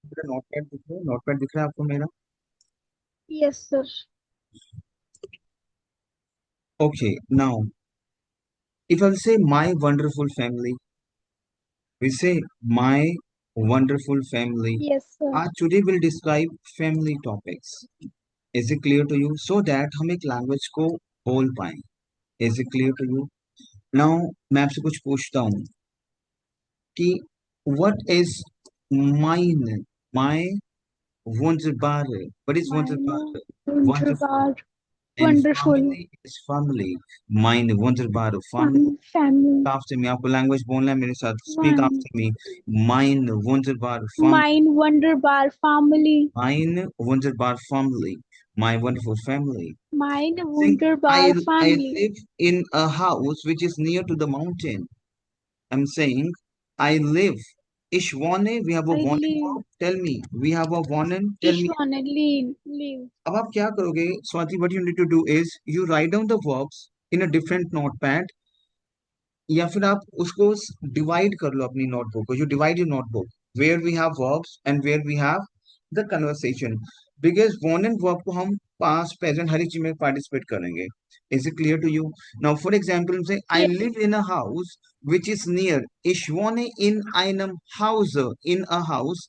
मेरा नोटपैड दिख रहा है आपको मेरा? Yes sir. Okay, now if I'll say my wonderful family, we say my wonderful family. Yes sir. Today we'll describe family topics. Is it clear to you? So that हम एक language को बोल पाए. Is it clear to you? Now मैं आपसे कुछ पूछता हूँ कि what is mine? My wunderbare. What is माइनर wunderbare? Wonderful. वंडरबार And wonderful family is family. Mine wunderbare. Family. Family After me, आपको लैंग्वेज बोलना है मेरे साथ. Speak one after me. Mine wunderbar family. Mine वंडरबार family Mine wunderbar family. My wonderful family. Mine Think वंडरबार I family live in a house which is near to the mountain. I'm saying I live. Ishwane, we have a आई warning live verb. Tell me. We have a warning. Tell me. ईशवन live live अब आप क्या करोगे Swati? What you need to do is you write down the verbs in a different notepad, या फिर आप उसको डिवाइड कर लो अपनी नोटबुक को. You divide your notebook where we have verbs and where we have the conversation. Because one and verb को हम past present हर एक चीज में पार्टिसिपेट करेंगे. Is it clear to you? Now for example say I yes live in a house which is near. Ich wohne in einem Hause, in a house,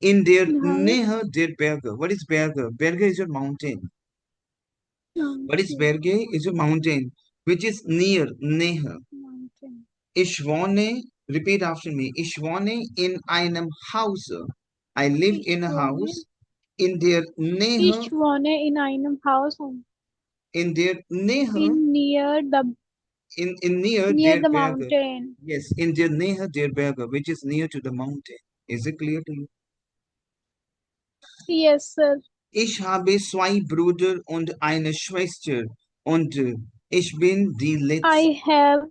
in der house Nähe der Berge. What is Berge? Berge is a mountain. What is mountain Berge? Is a mountain which is near, Nähe. Mountain Ich wohne, repeat after me. Ich wohne in einem Haus. I live in a ईशवन house in der Nähe, ईशवन इन आइनम हाउस in der Nähe, इन in near near der द Berge. Mountain Yes, in der Nähe der Berge, which is near to the mountain. Is it clear to you? Yes sir Ich habe zwei Brüder und eine Schwester und ich bin die letzte. I have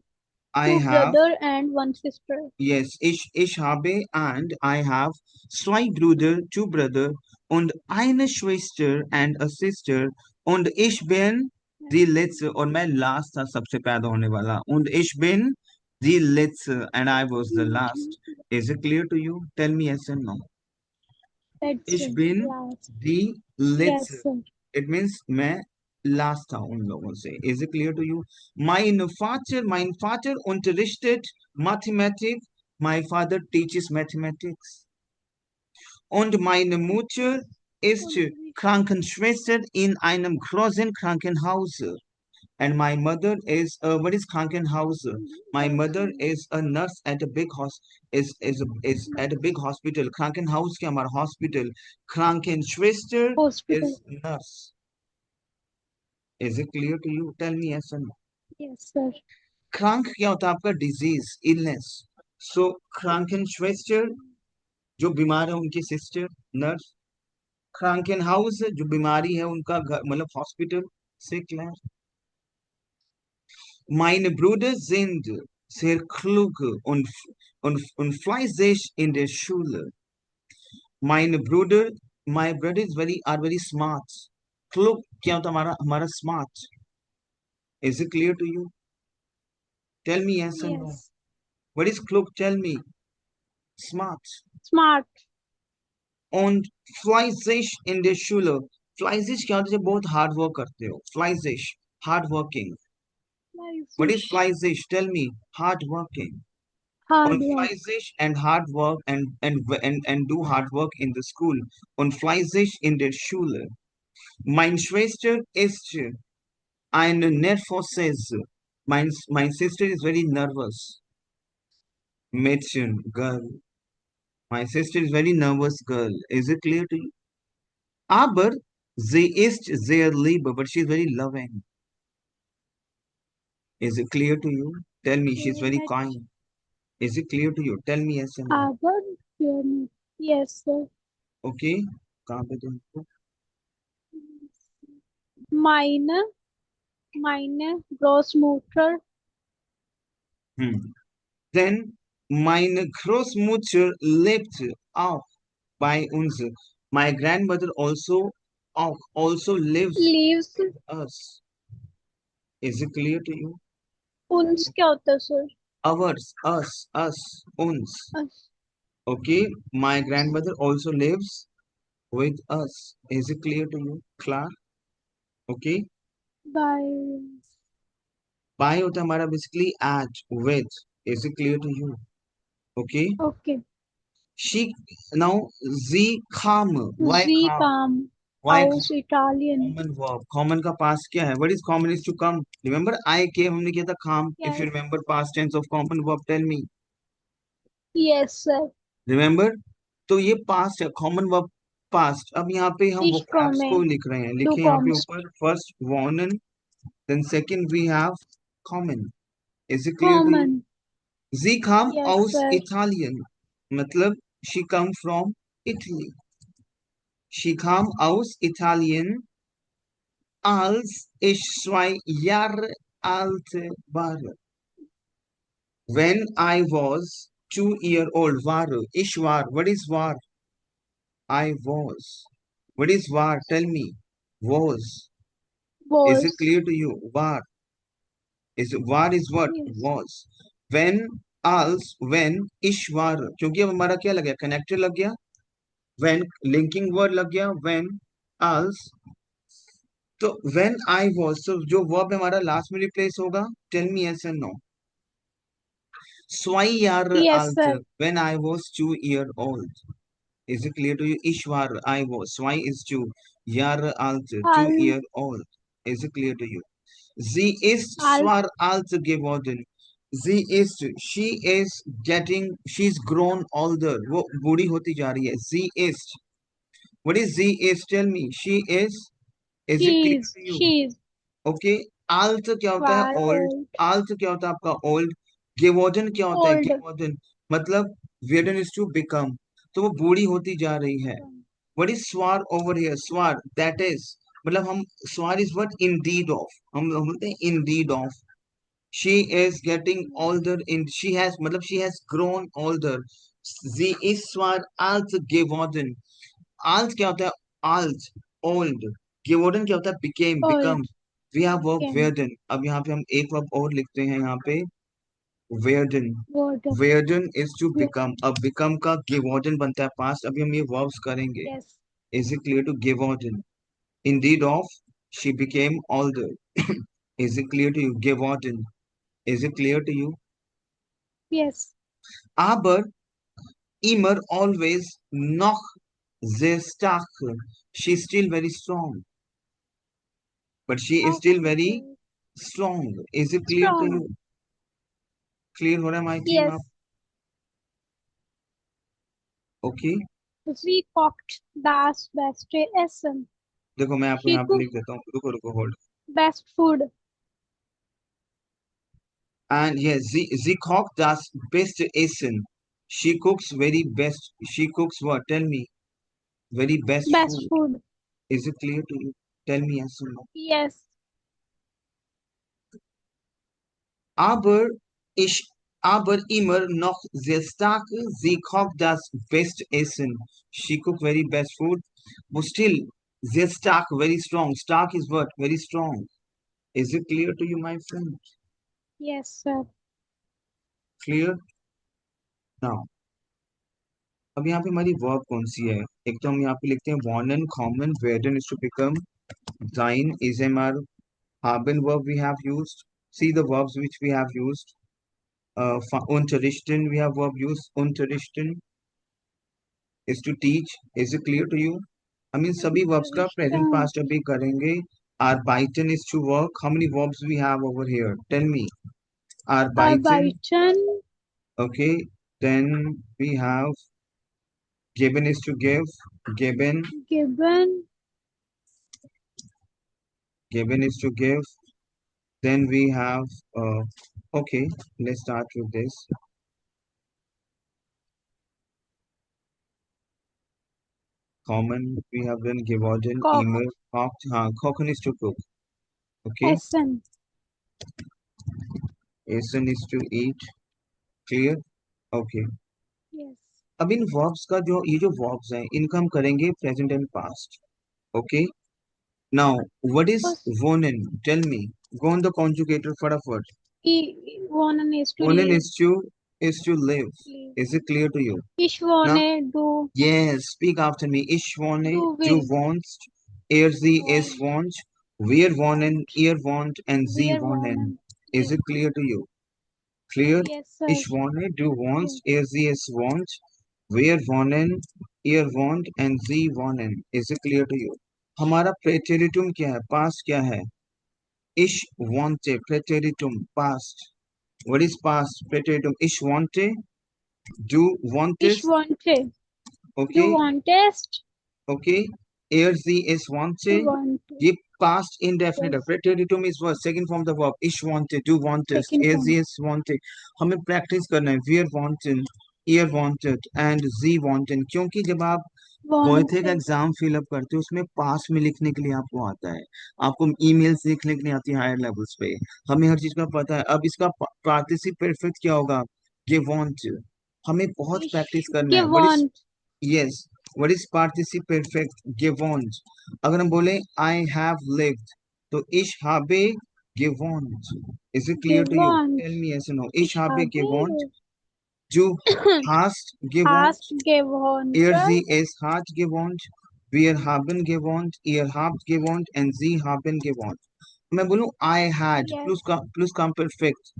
I two have. Brother and one sister Yes, ich habe and I have zwei Brüder, two brother und eine Schwester and a sister und ich bin die letzte और मैं last था सबसे पैदा होने वाला und ich bin die letzte and I was the last. Is it clear to you? Tell me yes and no. That's Ich bin last die yes letzte. Sir It means मैं last था उन लोगों से. Is it clear to you? Mein Vater unterrichtet Mathematik. My father teaches mathematics. Und meine Mutter ist Krankenschwester in einem großen Krankenhaus. And my mother is what is Krankenhaus? My mother is a nurse at a big is at a big hospital. Krankenhaus क्या हमारा hospital. Krankenschwester hospital is nurse. Is it clear to you? Tell me yes or no. Yes sir Krank क्या होता है आपका? Disease, illness. So Krankenschwester जो बीमार है उनकी सिस्टर नर्स. Krankenhaus जो बीमारी है उनका घर मतलब hospital. Sick. Meine Brüder sind sehr klug und fleißig in der Schule. Meine Brüder, my brothers are very smart. Klug क्या होता है हमारा smart. Is it clear to you? Tell me yes or yes no. What is klug? Tell me. Smart. Smart Und fleißig in der Schule. Fleißig क्या होता है जब बहुत hard work करते हो. Fleißig, hard working. What is fleißig? Tell me. Hard working. Hard Und work fleißig and hard work and do hard work in the school. Und fleißig in der Schule. Meine Schwester ist eine nervöses. My sister is very nervous. Mädchen, girl. My sister is very nervous girl. Is it clear to you? Aber sie ist sehr lieb, but she is very loving. Is it clear to you? Tell me, she is very kind. Is it clear to you? Tell me yes or no. Our yes sir Okay? कहाँ पे तुम? माइने माइने ग्रॉस मोटर Hmm. Then meine Großmutter lebt auch bei uns. My grandmother also lives leaves with us. Is it clear to you? उन्स क्या होता है sir Ours, us, uns. Okay, my grandmother also lives with us. Is it clear to you? Clear? Okay. By. By होता है हमारा basically at with. Is it clear to you? Okay. Okay. She now Z calm. Why Z calm? calm. Why calm? House Italian. Common verb. Common का past क्या है? What is common is to come. Remember I came हमने किया था calm. If you Yes. remember past tense of common verb, tell me. Yes, sir. Remember? तो ये past है common verb past. अब यहाँ पे हम Ich vocabs को komme. लिख रहे हैं. Du लिखे यहाँ पे kommst. ऊपर first wohnen, then second we have common. Is it clear to you? Common. Sie kam Yes, aus sir. Italien. मतलब she come from Italy. She kam aus Italien, als ich 2 Jahre alt war. When I was 2 year old. War. Ich war. What is war? I was. What is war? Tell me. Was. Is it Was. clear to you? War. War is what? Yes. Was. When, als, when, ich war. क्योंकि अब हमारा क्या लग गया? Connected लग गया. When, linking word लग गया. When, als. तो when I was. So जो verb हमारा last में replace होगा. Tell me yes and no. 2 Jahre Yes, alt. sir. When I was 2 year old. Is it clear to you? Ich war, I was. 2 is 2. Jahre alt, two Al. year old. Is it clear to you? Sie ist Al. zwar alt geworden. She is she's grown older. वो बूढ़ी होती जा रही है. Sie ist. What is sie is? Tell me. She is it clear Cheese. to you? Cheese. Okay. alt क्या होता है? War old. old. alt क्या होता है आपका? old. geworden क्या होता है? Old. geworden मतलब werden is to become. तो वो बूढ़ी होती जा रही है. What is swar over here? Swar, that is. मतलब हम swar is what? Indeed of. हम बोलते हैं indeed of. She is getting older in she has मतलब she has grown older. Sie ist zwar alt geworden. Alt क्या होता है? Alt, old. Geworden क्या होता है? Became, Old. become. We have verb Became. werden. अब यहाँ पे हम एक verb और लिखते हैं यहाँ पे werden. Worden. Werden is to become. अब become का geworden बनता है past. अभी हम ये verbs करेंगे. Yes. Is it clear to geworden? Indeed of, she became older. Is it clear to you? Geworden. Is it clear to you? Yes. Aber immer always noch sehr stark. She's still very strong. But she is still very Okay. strong. Is it clear to Strong. you? Clear हो रहा है my team Yes. आप? Okay. Sie kocht das beste Essen. देखो मैं आपको She यहाँ पे cooks लिख देता हूँ. रुको रुको hold. best food. And yes, sie kocht das beste Essen. She cooks very best. She cooks what? Tell me. Very best Best food. food. Is it clear to you? Tell me yes or no. Yes. Aber ich aber immer noch sehr stark. Sie kocht das best Essen. She cook very best food. But still, sehr stark, very strong. Stark is what? Very strong. Is it clear to you, my friend? Yes, sir. Clear? Now, अब यहाँ पे हमारी verb कौन सी है? एक तो हम यहाँ पे लिखते हैं wohnen, kommen, werden is to become, sein is our haben verb we have used. See the verbs which we have used. Unterrichten we have verb used. Unterrichten is to teach. Is it clear to you? I mean सभी verbs का present Unterrichten. past अभी करेंगे. Arbeiten is to work. How many verbs we have over here? Tell me. Arbeiten. Arbeiten. Okay. Then we have geben is to give. Geben. Geben. Geben is to give. Then we have okay. Let's start with this. Common. We have done geworden. Koch. Immer. Kocht. Kochen is to cook. Okay. Essen. Essen is to eat. Clear? Okay. Yes. अब इन verbs का जो ये जो verbs हैं इनका हम करेंगे present and past. Okay. Now, what is First, wohnen? Tell me. Go on the conjugator फटाफट. one is to Wohnen live. is to is to live. live. Is it clear to you? Ich Now, wohne, du, yes, speak after me. Ich wohne, du du willst, wohnst, sie, es wohnen, wohnt, wir wohnen, wohnt, ihr wohnt, and sie wir wohnen. wohnen. Is it clear to you? Clear? Yes, sir. Ich wohne, du wohnst, Yes. sie, es wohnt, wir wohnen, ihr wohnt, and sie wohnen. Is it clear to you? हमारा प्रेटेरिटुम क्या है? Past क्या है? Ich wohnte, प्रेटेरिटुम, past. What is past? Preteritum. Ich wohnte, du Ich wohntest, wohnte, du okay, wohntest, okay. Sie, es wohnte. du wohntest. ये past indefinite है. Yes. Preteritum is what? Second form of the verb. Ich wohnte, du wohntest, Second form. sie, es wohnte. हमें practice करना है. Wir wohnten, ihr wohntet, and sie wohnten. क्योंकि जब आप वोइथे का Wohnte. Exam fill up करते हो उसमें पास में लिखने के लिए आपको आता है, आपको ईमेल्स लिखने के लिए आती है हायर लेवल्स पे, हमें हर चीज का पता है। अब इसका पार्टिसिप परफेक्ट क्या होगा? गिवॉन्ट। हमें बहुत प्रैक्टिस Ich करना है। What is, gewohnt. Yes, what is पार्टिसिप परफेक्ट? गिवॉन्ट। अगर हम बोले आई हैव लिव्ड, तो इश हाबे गिवॉन्ट। Is it clear to you? Gewohnt. Tell me yes no. इश Ich हाबे गिवॉन्ट, habe du hast gewohnt, hast gewohnt. sie, es hat gewohnt, wir haben gewohnt, ihr habt gewohnt, and sie haben gewohnt. मैं बोलूं I had Yes. plus काम perfect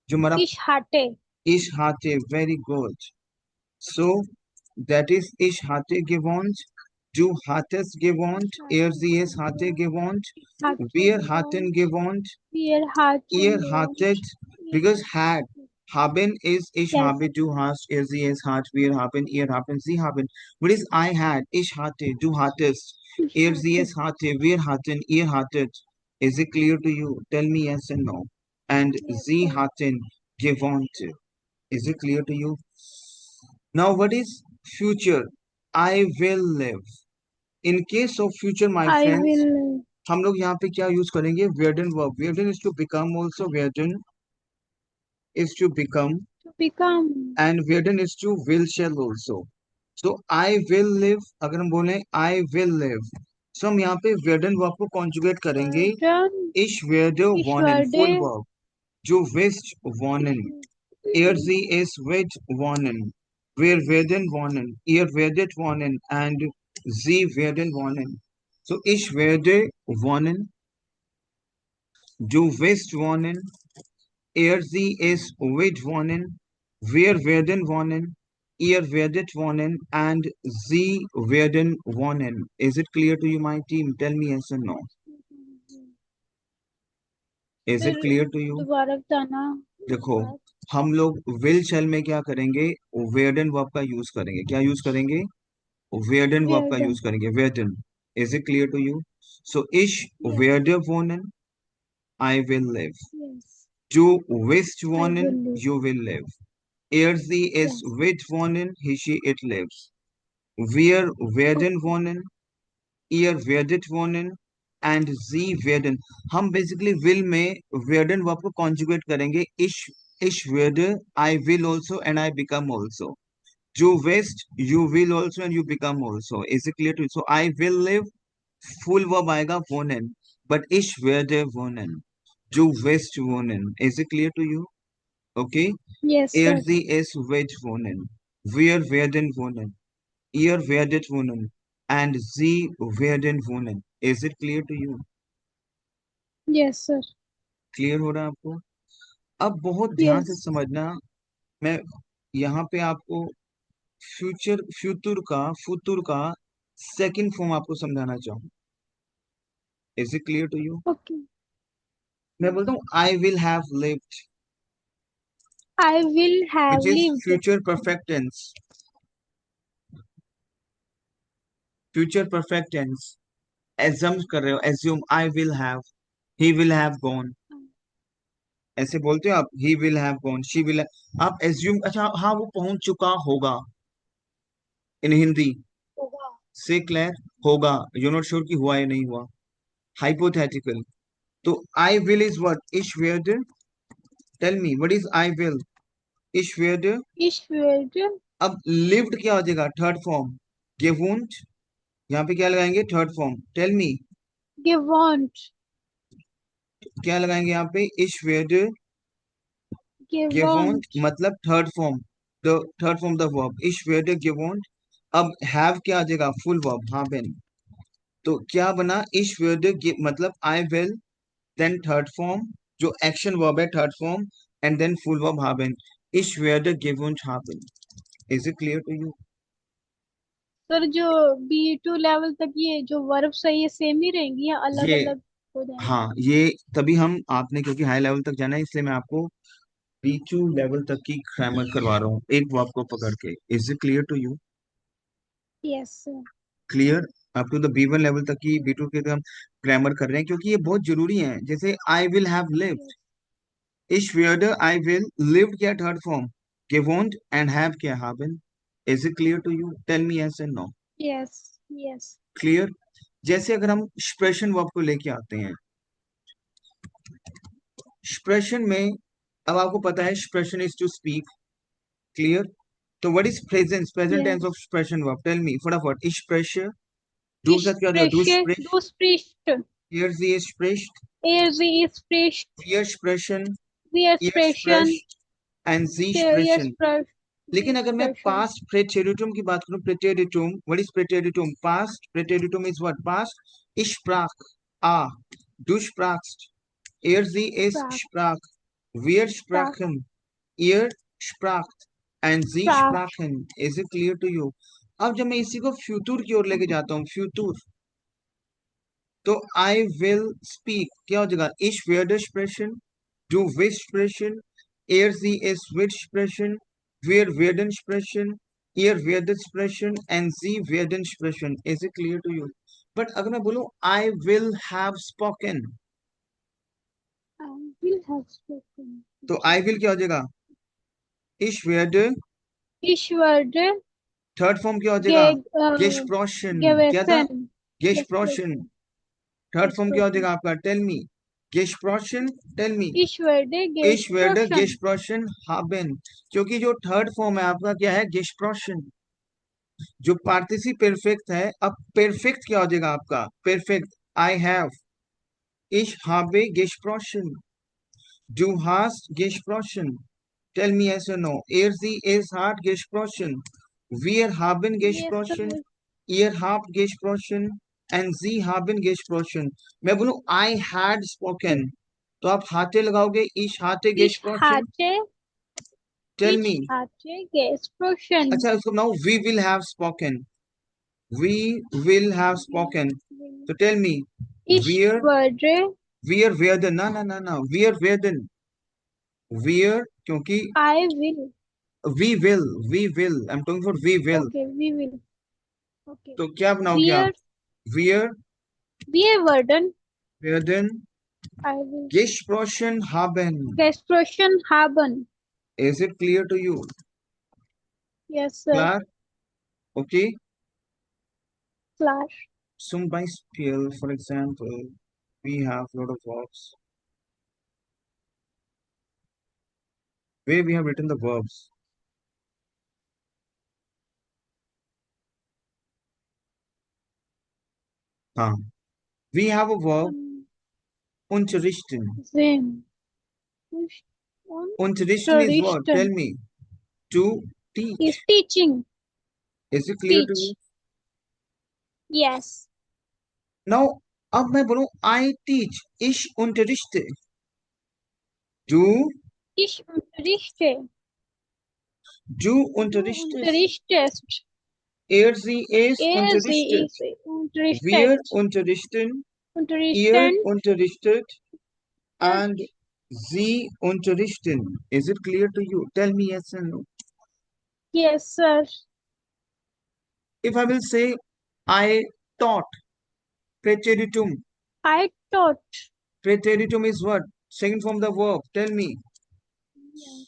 जो हमारा Ich hatte. ich hatte, very good. So that is ich hatte gewohnt, du hattest gewohnt, sie, es hatte gewohnt, Hatte wir gewohnt. hatten gewohnt, Wir hatten ihr gewohnt. hattet, because had, haben is ich Yes. habe, du hast, sie, es hat, wir haben, ihr haben, sie haben. What is I had? Ich hatte, du hattest, Ich sie, es hatte. hatte, wir hatten, ihr hattet. Is it clear to you? Tell me yes and no. And Yes, sie sir. hatten gewohnt. Is it clear to you? Now what is future? I will live. In case of future, my I friends, will हम लोग यहाँ पे क्या use करेंगे? werden verb. werden is to become also. werden is to become, to become. and werden is to will shall also. So I will live, अगर हम बोले I will live, so हम यहाँ पे werden verb को conjugate करेंगे. Werden. Ich werde Ich wohnen, full werde. verb. Du wirst wohnen, sie, es wird wohnen, wir werden wohnen, ihr werdet wohnen, and sie werden wohnen. So ich werde wohnen, du wirst wohnen, sie, es wird wohnen, wir werden wohnen, ihr werdet wohnen, and sie werden wohnen. Is it clear to you, my team? Tell me yes or no. Is it फिर clear to you? दोबारा बताना देखो, बात. हम लोग will shell में क्या करेंगे? वेडन वर्ब का यूज करेंगे. क्या यूज करेंगे? वेडन वर्ब का यूज Werden. करेंगे. Whedon. Is it clear to you? So ich Yes. werde wohnen, I will live. Yes. Du wirst I wohnen, will live. you will live. Sie, es Yes. wird wohnen, he, she, it lives. Wir werden Okay. wohnen, ihr werdet wohnen, and sie werden. हम basically will में werden verb को conjugate करेंगे. Ich werde, I will also, and I become also. Du wirst, you will also, and you become also. Is it clear to you? So I will live, full verb आएगा wohnen, but ich werde wohnen. Du wirst wohnen. Is it clear to you? Okay. Yes, sir. Sie, es wird wohnen. Wir werden wohnen. Ihr werdet wohnen. And sie werden wohnen. Is it clear to you? Yes, sir. Clear हो रहा है आपको? अब बहुत ध्यान से Yes. समझना, मैं यहाँ पे आपको फ्यूचर का सेकंड फॉर्म आपको समझाना चाहूँ. Is it clear to you? Okay. मैं बोलता हूँ I will have lived, I will have which is lived. Future perfect tense. Future perfect tense assume कर रहे हो. Assume I will have, he will have gone. ऐसे बोलते हो आप, he will have gone, she will. आप assume, अच्छा हाँ वो पहुंच चुका होगा. इन हिंदी होगा. से क्लियर होगा. यू नॉट श्योर कि हुआ या नहीं हुआ. हाइपोथेटिकल. तो आई विल इज व्हाट? इश वेयर. Tell me what is I will? इश वेयर. Ich werde अब लिव्ड क्या हो जाएगा? Third form. gewohnt. यहाँ पे क्या लगाएंगे? Third form. Tell me gewohnt. क्या लगाएंगे यहाँ पे? इश वेयर, gewohnt gewohnt, मतलब third form the verb ich werde gewohnt. अब have क्या आ जाएगा? Full verb haben. तो क्या बना? ich werde मतलब I will, then third form जो एक्शन वर्ब है third form, and then full verb haben. ich werde gewohnt haben. Is it clear to you? Sir जो B2 लेवल तक ये जो वर्ब्स है ये सेम ही रहेंगी या अलग ये अलग हो जाएंगे? हाँ, ये तभी हम आपने क्योंकि हाई लेवल तक जाना है इसलिए मैं आपको B2 लेवल तक की ग्रामर करवा रहा हूँ एक वर्ब को पकड़ के. Is it clear to you? Yes sir. Clear. Up to the B1 level तक की B2 के हम ग्रामर कर रहे हैं क्योंकि ये बहुत जरूरी है. जैसे आई will have lived, ich werde I will, lived क्या third form, gewohnt and have क्या haben. Is it clear to you? Tell me yes and no. Yes yes clear. जैसे अगर हम एक्सप्रेशन वर्ब को लेके आते हैं, एक्सप्रेशन में अब आपको पता है एक्सप्रेशन इज टू स्पीक. क्लियर. तो what is present tense of यस एक्सप्रेशन वर्ब? टेल मी फटाफट. ich spreche, du Ich साथ क्या हो जाएगा? du spreche, sprich, du sprichst, ihr sie spricht, sie spricht, wir sprechen, wir ihr sprechen, sprecht and sie ihr sprechen. spricht, लेकिन sie अगर मैं sprechen. पास्ट प्रेटेरिटुम की बात करूं, प्रेटेरिटुम, व्हाट इज प्रेटेरिटुम? पास्ट प्रेटेरिटुम is what? Past. ich sprach, a, du sprachst, er sie es Sprach, sprach, wir sprach, sprachen, ihr spracht and sie sprach. sprachen. is it clear to you? अब जब मैं इसी को फ्यूचर की ओर लेके जाता हूँ, फ्यूचर, तो आई विल स्पीक क्या हो जाएगा? ich werde sprechen, du wirst sprechen, er sie es wird sprechen, wir werden sprechen, ihr werdet sprechen and sie werden sprechen. is it clear to you? But अगर मैं बोलूं I will have spoken, I will have spoken. तो I will क्या हो जाएगा? ich werde. Ich werde third form क्या हो जाएगा? ge, gesprochen. क्या था? gewesen, gesprochen. gesprochen, third form क्या हो gesprochen. जाएगा आपका? Tell me. gesprochen. Tell me. Ich werde ich werde gesprochen. gesprochen haben. क्योंकि जो थर्ड फॉर्म है आपका क्या है? gesprochen. जो पार्टिसिप परफेक्ट है, अब परफेक्ट क्या हो जाएगा आपका? Perfect. I have, ich habe gesprochen, du hast gesprochen. Tell me yes or no. Er sie es hat gesprochen, wir haben Yes, gesprochen, sir. ihr habt gesprochen and sie haben gesprochen. मैं बोलूं I had spoken, तो आप हाथे लगाओगे. ich hatte Ich gesprochen. hatte, Tell me. ich hatte gesprochen. अच्छा, इसको बनाओ we will have spoken. We will have spoken. So tell me, Ich where, würde, werden, ना, where werden, where, क्योंकि I will. we will, I'm talking for we will. Okay, we will. Okay. तो क्या बनाओगे आप? Wir, where wir werden, werden I will. gesprochen haben. Gesprochen haben. Is it clear to you? Yes, sir. Klar? Okay. Klar. Zum Beispiel, for example, we have a lot of verbs where we have written the verbs. हाँ, we have a verb unterrichten. Sehen. Unterrichten is what? Tell Unterrichten me. To teach. is teaching. Is it clear to you? Teach. Yes. Now, अब मैं बोलूं I teach. Ich unterrichte. Du, Ich unterrichte. du Du unterrichtest. unterrichtest. Er, sie, es Er, sie unterrichtet. ist Wir unterrichtet. unterrichten. Ihr Unterrichten. unterrichtet. And sie unterrichten. Is it clear to you? Tell me yes and no. Yes, sir. If I will say I taught. Preteritum. I taught. Preteritum is what? Second form the verb. Tell me. Yes.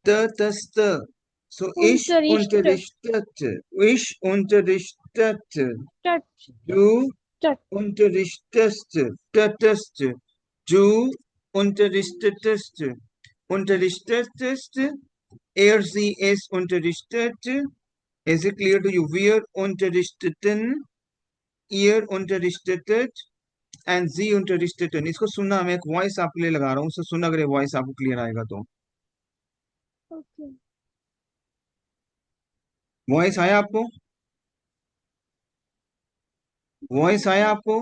Das, the. So, ich Unterrichtet. unterrichtet. Ich unterrichtet. Touch. Du Touch. unterrichtest. Tatest. Du unterrichtetest. Unterrichtetest. Er, sie, es unterrichtet. Is it clear to you? Wir unterrichteten. Ihr unterrichtetet. And जी interested. इसको सुनना, मैं एक voice आपके लिए लगा रहा हूँ, उसे सुनना, अगर वॉइस आपको क्लियर आएगा तो. ओके। वॉइस आया आपको? वॉइस आया आपको?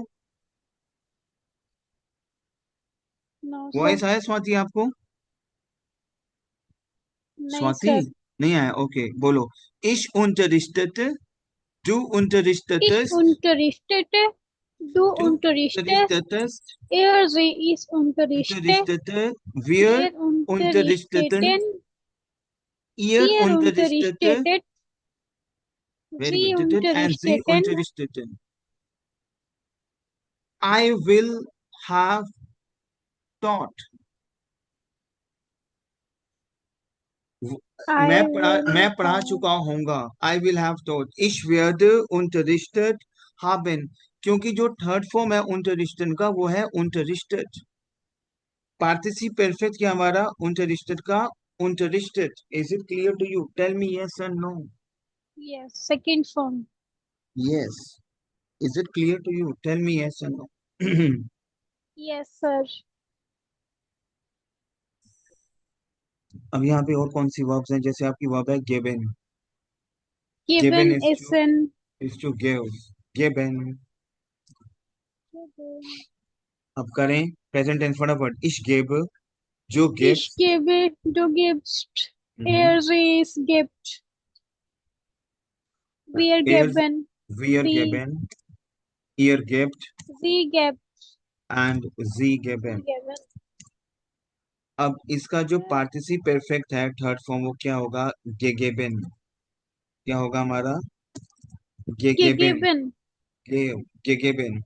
No sir. वॉइस आया स्वाति आपको? नहीं स्वाति, सर। नहीं आया, ओके बोलो। Ich unterrichtete, du Ich unterrichtetest, unterrichtete, du du unterrichtest, unterrichtetest, sie ist unterrichtet, unterrichtete, wir wir unterrichteten, unterrichteten, ihr ihr unterrichtete, unterrichtet, very sie good, and sie unterrichteten. unterrichteten. I will have taught. I will मैं पढ़ा have, चुका होऊंगा। आई will have taught. Ich werde unterrichtet haben, क्योंकि जो third form है unterrichten का वो है unterrichtet। पार्टिसिप परफेक्ट क्या हमारा unterrichtet का unterrichtet। Is it clear to you? Tell me yes और no. yes, second form. Yes. Is it clear to you? Tell me yes और नो। Yes, sir. अब यहाँ पे और कौन सी वर्ब्स हैं? जैसे आपकी वर्ब है given। given Given is is to an, give। given। अब करें प्रेजेंट टेंस फटाफट। ich gebe, जो ich gives। gebe, du gibst, sie ist gibt, wir Air, geben, we are sie, given, ihr gibt sie gibt, and sie sie geben। geben. अब इसका जो पार्टिसिप perfect है third form वो क्या होगा? gegeben। क्या होगा हमारा? gegeben। Gegeben, gegeben।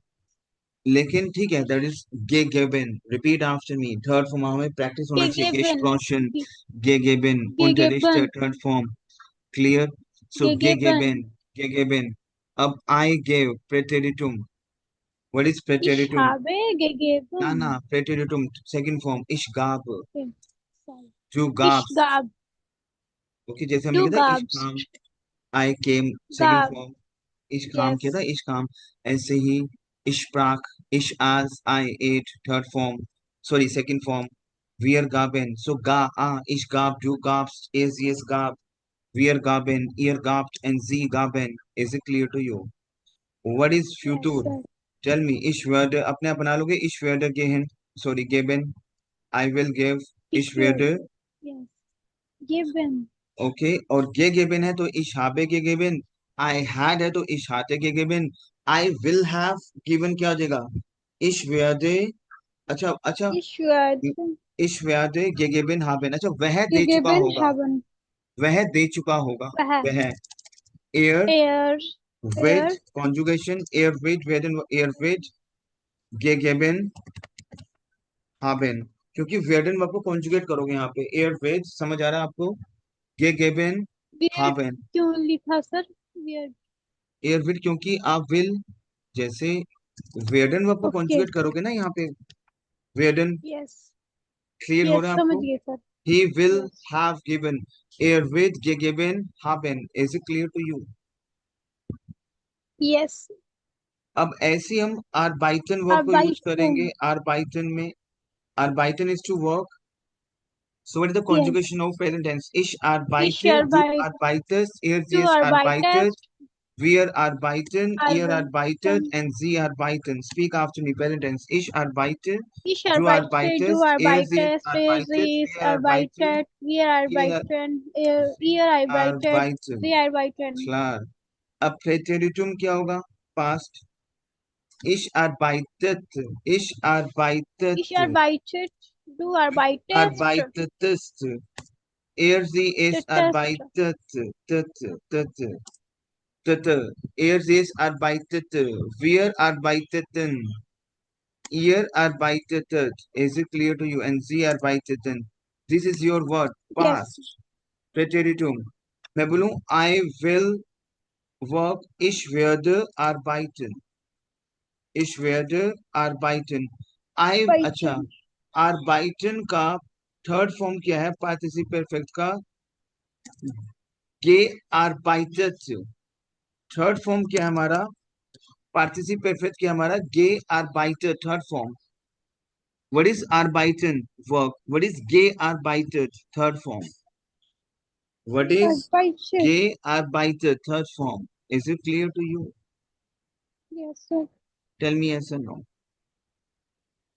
लेकिन ठीक है, that is gegeben। Repeat after me. Third form हमें प्रैक्टिस होना चाहिए। gegeben, gesprochen, gegeben, gegeben, unterrichtet third form. Clear? So gegeben, gegeben. gegeben। अब I gave preteritum। What is Ich preteritum? habe ना ना, gegeben. preteritum second form. ich gab, Okay, sorry. du Ich gabst। gab, okay, जैसे हमने du किया था ich kam, gabst, I came second gab, form. ich kam किया था yes, ich kam। ऐसे ही ich sprach, ich aß, I ate third form, sorry second form. wir gaben, so ga, ich gab, du gabst, es gab, wir gaben, ihr gabt and sie gaben। is it clear to you? what is yes, future? sir. tell me। ich werde अपने आप बना लोगे। ich werde gehen, sorry geben। I will give, Ich ich werde, werde। yes, geben. Okay, और gegeben है तो ich habe gegeben। I had है तो ich hatte gegeben। I will have given क्या हो जाएगा? ich werde। अच्छा अच्छा, Ich werde ich werde gegeben haben। अच्छा, वह दे चुका gegeben होगा। haben. वह दे चुका होगा। Wah, वह। air er, with er, conjugation, air with, werden, air with gegeben haben। क्योंकि werden वर्ब को कॉन्जुगेट करोगे यहाँ पे एयर विद। समझ आ रहा है आपको? gegeben weird haben। क्यों लिखा सर? Weird. एयर विद क्योंकि आप विल, जैसे वेडन वर्ब को Okay, कॉन्जुगेट करोगे ना यहाँ पे, वेडन। yes, क्लियर हो yes, रहा है समझ आपको? गए sir. He will Yes, have given, एयर विद गिवन हैवन। Is it clear to you? yes. अब ऐसे हम आरबाइटन वर्ब को यूज करेंगे Arbeiten. आरबाइटन में। आरबाइटन is to work. So what is the Yes. conjugation of present tense? Ich Ich arbeite, du arbeite. arbeitest, er Du sie es arbeitet, arbeitest. wir arbeiten, ihr arbeitet, Arbeiten. and sie arbeiten. Speak after me, present tense. Ich arbeite, Ich du arbeite, du arbeitest, er sie es arbeitest, arbeitet, sie ist wir arbeiten, arbeitet, wir ihr arbeiten, ihr arbeitet, arbeiten। sie arbeiten. Klar। अब präteritum क्या होगा? Past। Ich arbeitete, ich Ich arbeitete, arbeitet, du du arbeitest, arbeitetest, er sie es test, arbeitet, tete, er sie es arbeitete, wir arbeiteten, ihr arbeitetet। Is it clear to you? And sie arbeiteten। This is your word, yes, past, preteritum। मैं बोलूं I will work, ich werde arbeiten, ich werde arbeiten। I, अच्छा, arbeiten, arbeiten का third form क्या है पार्टिसिप perfect का? gearbeitet। Third form क्या है हमारा पार्टिसिप परफेक्ट? क्या हमारा gearbeitet third form. What is arbeiten work? What is gearbeitet third form? What is Arbeitet. gearbeitet, third form? Is it clear to you? Yes, sir. Tell me yes or no.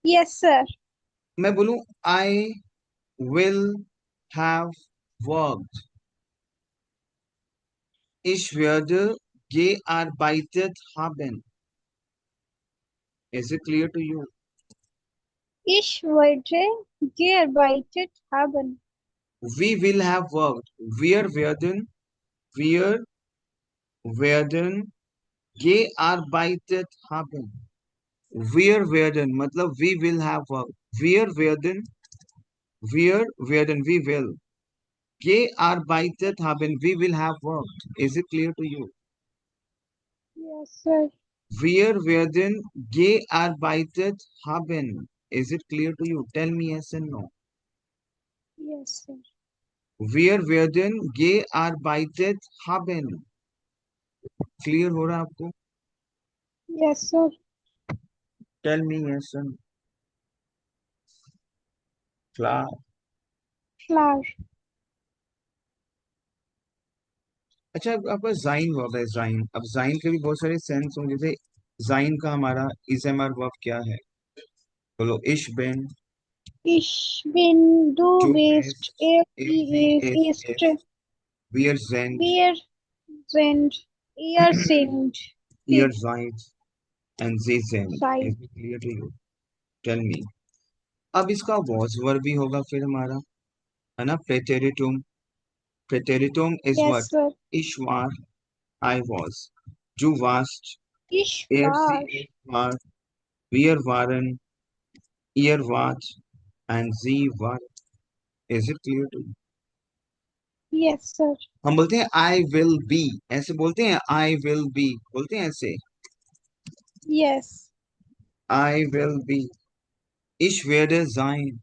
Yes, sir. मैं बोलूं I will have worked. Ich werde gearbeitet haben. Is it clear to you? Ich werde gearbeitet haben. We will have worked. Wir werden gearbeitet haben. Wir werden मतलब we will have worked. We will. Gearbeitet haben, we will have worked. Is it clear to you? Yes, sir. Wir werden gearbeitet haben. Is it clear to you? Tell me yes and no. Yes, sir. Wir werden gearbeitet haben. Clear हो रहा है आपको? Yes, sir. Tell me yes and klar. Klar. अच्छा आपका जाइन verb है जाइन. अब जाइन के भी बहुत सारे सेंस होंगे. जैसे जाइन का हमारा इजमर वर्ब क्या है? बोलो ich bin, Ich bin, du du bist, bist, sie sie ist, ist, wir sind, wir sind, ihr sind, ihr sie seid and sie sind. seid. Is it clear to you? Tell me. अब इसका was verb भी होगा फिर हमारा, है ना? Preteritum. Preteritum is Yes, what? sir. Ich war, I was. Du warst, Ich sie, war. es war, wir waren, ihr wart, and sie war. Is it clear to you? Yes, sir. हम बोलते हैं I will be. ऐसे बोलते हैं I will be. बोलते हैं ऐसे Yes. I will be. Ich werde sein.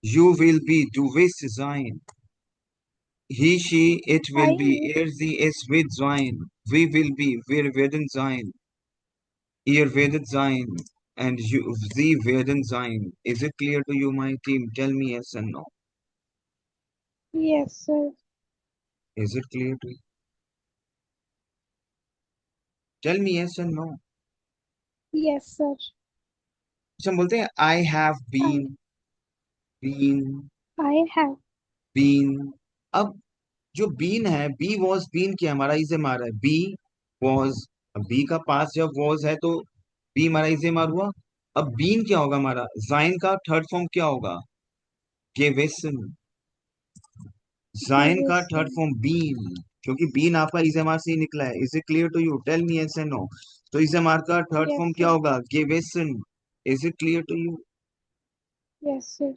You will be. Du wirst sein. He, she, it will I be. Er, sie, es wird sein. We will be. Wir werden sein. Ihr werdet sein. And you, sie werden sein. Is it clear to you, my team? Tell me yes and no. yes, sir. Is it clear to you? Tell me yes and no. Yes, sir. अच्छा हम बोलते हैं I have I been, I have. been. अब जो been है B was been क्या हमारा इसे मारा है बी वॉज. अब बी का पास जब वॉज है तो बी हमारा इसे मार हुआ. अब बीन क्या होगा हमारा जाइन का थर्ड फॉर्म क्या होगा? गेवेसन. जाइन का थर्ड Gewesen. Form been. क्योंकि बीन आपका इजेमार से ही निकला है. Is it clear to you? Tell me yes and no. तो इजेमार का थर्ड Yes, फॉर्म क्या sir. होगा? गेवेसन. Is it clear to you? Yes, sir.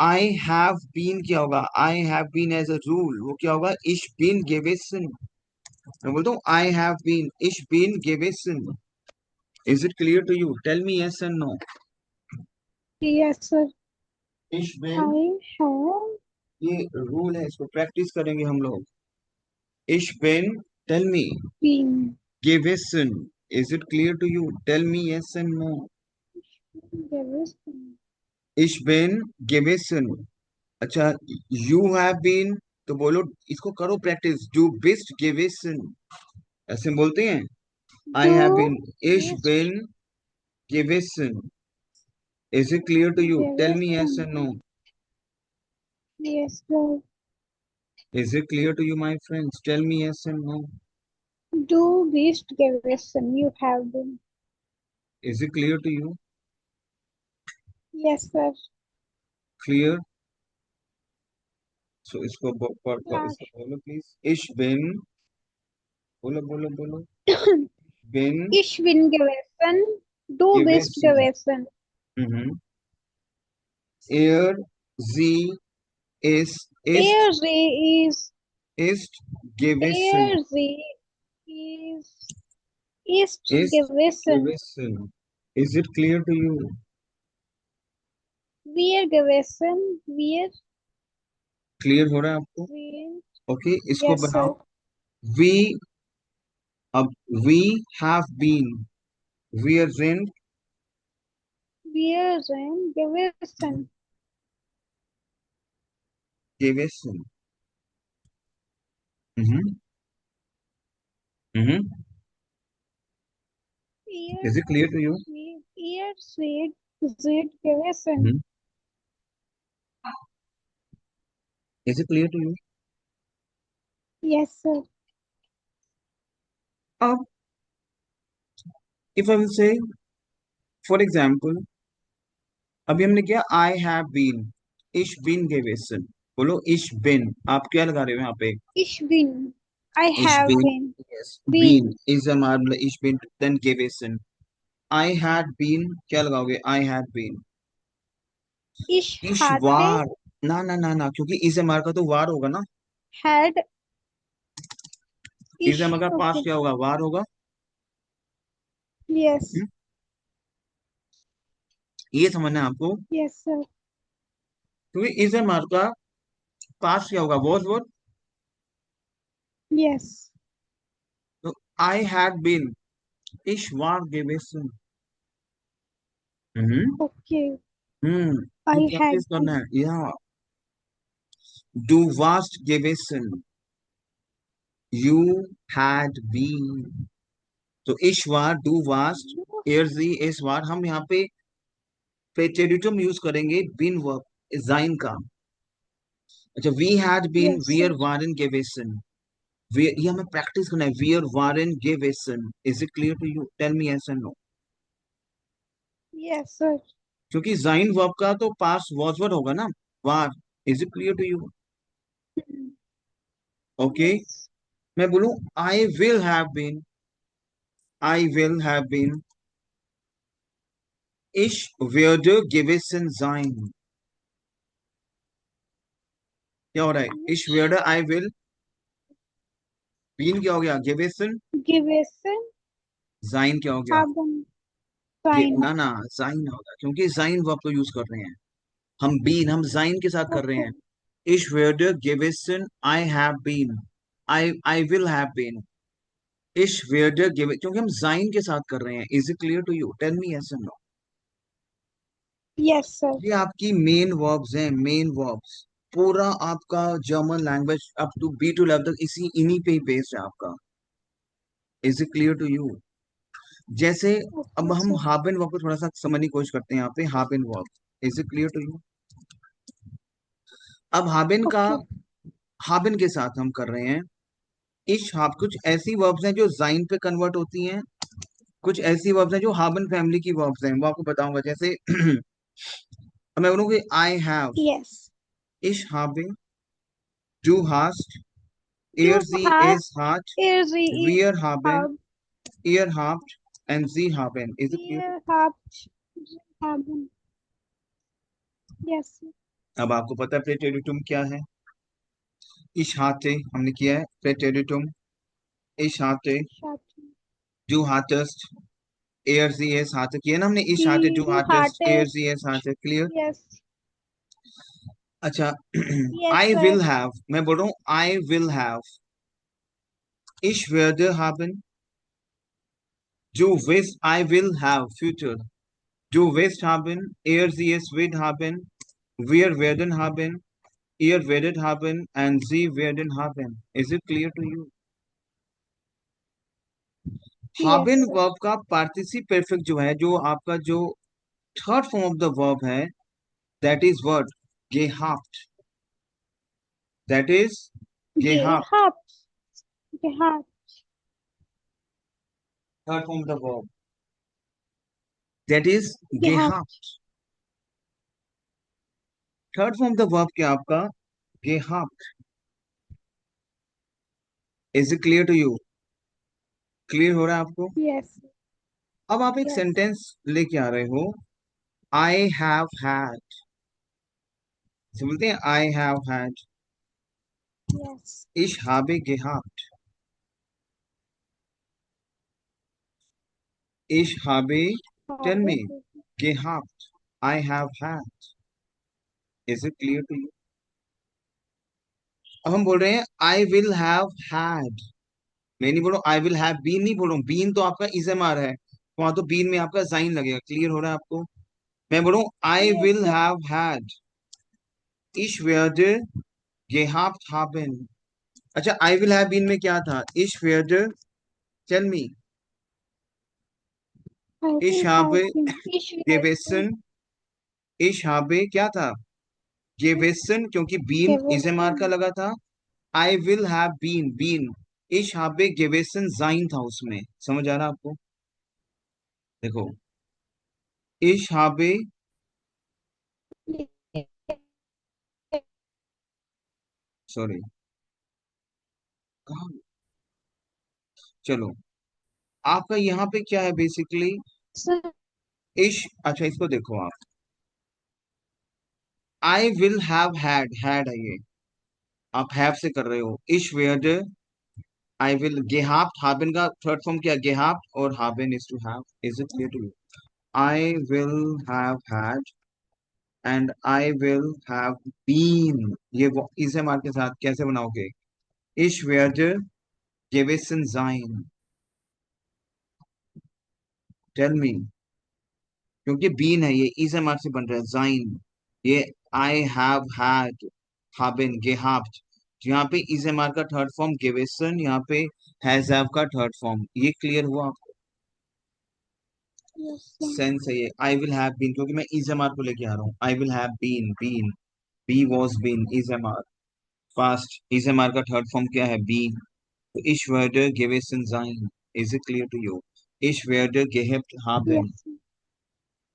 I have been क्या होगा? I have been as a rule वो क्या होगा? इश बीन गेवेसन. मैं बोलता हूँ आई हैव बीन इश बीन गेवेसन. Is it clear to you? Tell me yes and no. Yes, sir. इश बीन. I have ये रूल है इसको प्रैक्टिस करेंगे हम लोग. इश बीन. Tell me. been. गेवेसन. Is it clear to you? Tell me yes and no. Gewesen. इश बीन गेवेसन. अच्छा यू हैव बीन. तो बोलो इसको करो प्रैक्टिस. यू बिस्ट गेवेसन. ऐसे बोलते हैं. आई हैव Du बीन इश bist बीन गेवेसन. Is it clear to you? Tell me yes gewesen. And no. Yes, sir. Is it clear to you, my friends? Tell me yes and no. Du bist gewesen. You have been. Is it clear to you? Yes, sir. Clear? So Klar. इसको बोलो please. Ich bin. बोलो बोलो बोलो. Bin Ich bin gewesen. Du bist gewesen. gewesen. Mhm. Er, sie, Er, sie ist gewesen. er, sie ist Ist gewesen. gewesen. Is it clear to you? Wir gewesen. Wir Clear हो रहा है आपको? sind. Okay, इसको Yes, बनाओ. sir. We अब we have been. Wir sind Wir sind gewesen. gewesen. Hmm hmm Ihr is it clear to you? seht, ihr seht gewesen. Hmm is it clear to you? Yes, sir. अब if I will say for example, अभी हमने किया I have been, इश बीन गेवेसन। बोलो इश बिन, आप क्या लगा रहे हो यहाँ पे? Ich bin. I इश have बिन, been. Yes, been Been. Is मतलब इश बिन देन गेवेसन। आई हैड बीन, क्या लगाओगे? I had been. Ich इश hatte, वार, ना ना ना ना, क्योंकि इज एम आर का तो वार होगा ना। had, is M are ich. का पास Okay. क्या होगा? वार होगा। Yes. हम्म? ये समझना है आपको, Yes, sir. क्योंकि इज एम आर का पास क्या होगा? वॉज। Yes. तो आई हैड बीन, इश वार गेवेसन। हम्म Okay. ये I had प्रैक्टिस करना been. है या। डू वास्ट गेवेसन, यू हैड बीन। तो इश वार, डू वास्ट, You. एयरजी इस वार, हम यहाँ पे प्रेटेरिटम यूज करेंगे बिन वर्ब जाइन का। अच्छा, वी हैड बीन, Yes, वी sir. आर वारन गेवेसन। ये हमें प्रैक्टिस करना है, वी आर वारन गेवेसन। Is it clear to you? Tell me yes and no. Yes, sir. क्योंकि जाइन वर्ब का तो पास वॉज वर्ड होगा ना, वार। Is it clear to you? Hmm. Okay, Yes. मैं बोलूं I will have been, I will have been, ich werde gewesen sein। क्या हो रहा है? ich Ich werde, I will, been क्या हो गया? gewesen, gewesen sein क्या हो गया? haben sein. ना ना, sein होगा, क्योंकि sein वर्ब तो यूज कर रहे हैं हम, बीन हम sein के साथ कर रहे Okay. हैं। ich werde gewesen, I have been, I will have been, ich werde gewesen, क्योंकि हम sein के साथ कर रहे हैं। is it clear to you? tell me yes or no। Yes, sir. ये आपकी मेन वर्ब्स हैं, मेन वर्ब्स। पूरा आपका German language up to B2 level तक इसी इन्हीं पे ही बेस्ड है आपका। Is it clear to you? जैसे अब Okay, हम sir. हाबिन वर्ब को थोड़ा सा समझने की कोशिश करते हैं यहाँ पे, हाबिन verb. Is it clear to you? अब हाबिन का, Okay. हाबिन के साथ हम कर रहे हैं इश हाब। कुछ ऐसी वर्ब्स हैं जो जाइन पे कन्वर्ट होती हैं, कुछ ऐसी वर्ब्स हैं जो हाबिन फैमिली की वर्ब्स हैं, वो आपको बताऊंगा। जैसे अब मैं बोलूंगी आई हैव, Yes. इश हाबिन, डू हास्ट, Du ear sie is hast, hart, sie wir haben, haben, ihr habt, and sie haben। Is it clear? ihr habt, sie haben. Yes. अब आपको पता है प्रेटेरिटुम क्या है? इश हाथे हमने किया है प्रेटेरिटुम। इश हाथे, Schatten. Do heartiest, air G S हाथे किया ना हमने। इश हाथे, Die, do du heartiest, air hattest. G S हाथे। क्लियर? Yes. अच्छा, Yes, I sir. Will have, मैं बोल रहा हूँ आई विल हैव, इश weather haben, du wirst, I will have future, du wirst haben, er sie es wird haben, wir werden haben, ihr werdet haben, and sie werden haben। Is it clear to you? Yes, haben sir. Verb का पार्टिसिप परफेक्ट जो है, जो आपका जो third form of the verb है, that is word gehabt। That is gehabt, Gehabt. Gehabt. Third form of the verb, that is Gehabt. gehabt। Third form of the verb क्या आपका? gehabt। Is it clear to you? Clear हो रहा है आपको? Yes. अब आप एक Yes. Sentence लेके आ रहे हो, आई हैव हैड, बोलते हैं I have had, Yes. ich habe gehabt, ich habe, tell Habe. me, gehabt, I have had। is it clear to you? अब हम बोल रहे हैं आई विल हैव हैड। मैं नहीं बोल रहा आई विल हैव बीन, नहीं बोल रहा हूँ। बीन तो आपका इजमार है, वहां तो बीन में आपका साइन लगेगा। क्लियर हो रहा है आपको? मैं बोल रहा हूँ आई Yes, will sir. Have had, ich werde gehabt haben, अच्छा, आई विल हैव बीन में क्या था? इश वेयर, टेल मी। I इश will have habe been issued गेवेसन, इश habe क्या था? गेवेसन, क्योंकि बीन इजेमार का given लगा था। I will have been, been, इश habe गेवेसन जाइन था उसमें। समझ आ रहा आपको? देखो, इश habe, सॉरी, कहाँ, चलो, आपका यहाँ पे क्या है बेसिकली? sir, इश, अच्छा इसको देखो आप, आई विल हैव हैड है ये, आप हैव से कर रहे हो। इश वेयर, आई विल गेहाप्ट, हाबिन का थर्ड फॉर्म क्या? गेहाप्ट, और हाबिन is to have. Is it clear to you? I will have had and I will have been, ये वो इसे मार के साथ कैसे बनाओगे? इश वेयर गेवेसन जाइन, टेल मी, क्योंकि बीन है ये, इसे मार से बन रहा है जाइन। ये आई हैव हैड, हाबिन, गेहाप्ट, यहाँ पे इसे मार का थर्ड फॉर्म गेवेसन, यहाँ पे हैज हैव का थर्ड फॉर्म। ये क्लियर हुआ? yes, sir. सेंस है ये। आई विल हैव बीन, क्योंकि मैं इज एम आर को लेके आ रहा हूँ। I will have been, been, be was been, is M are, past, is M R का थर्ड फॉर्म क्या है? बी। तो इश वर्डर gewesen sein, is it clear to you? इश वर्डर gehabt Yes, haben, sir.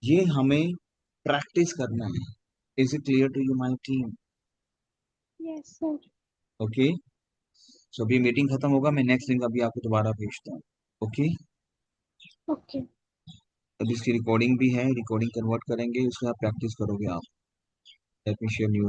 ये हमें प्रैक्टिस करना है। Is it clear to you my team? Yes, sir. Okay, so अभी मीटिंग खत्म होगा, मैं नेक्स्ट लिंक अभी आपको दोबारा भेजता हूँ। Okay, Okay. अभी इसकी रिकॉर्डिंग भी है, रिकॉर्डिंग कन्वर्ट करेंगे, उसके बाद प्रैक्टिस करोगे आप। Let me share new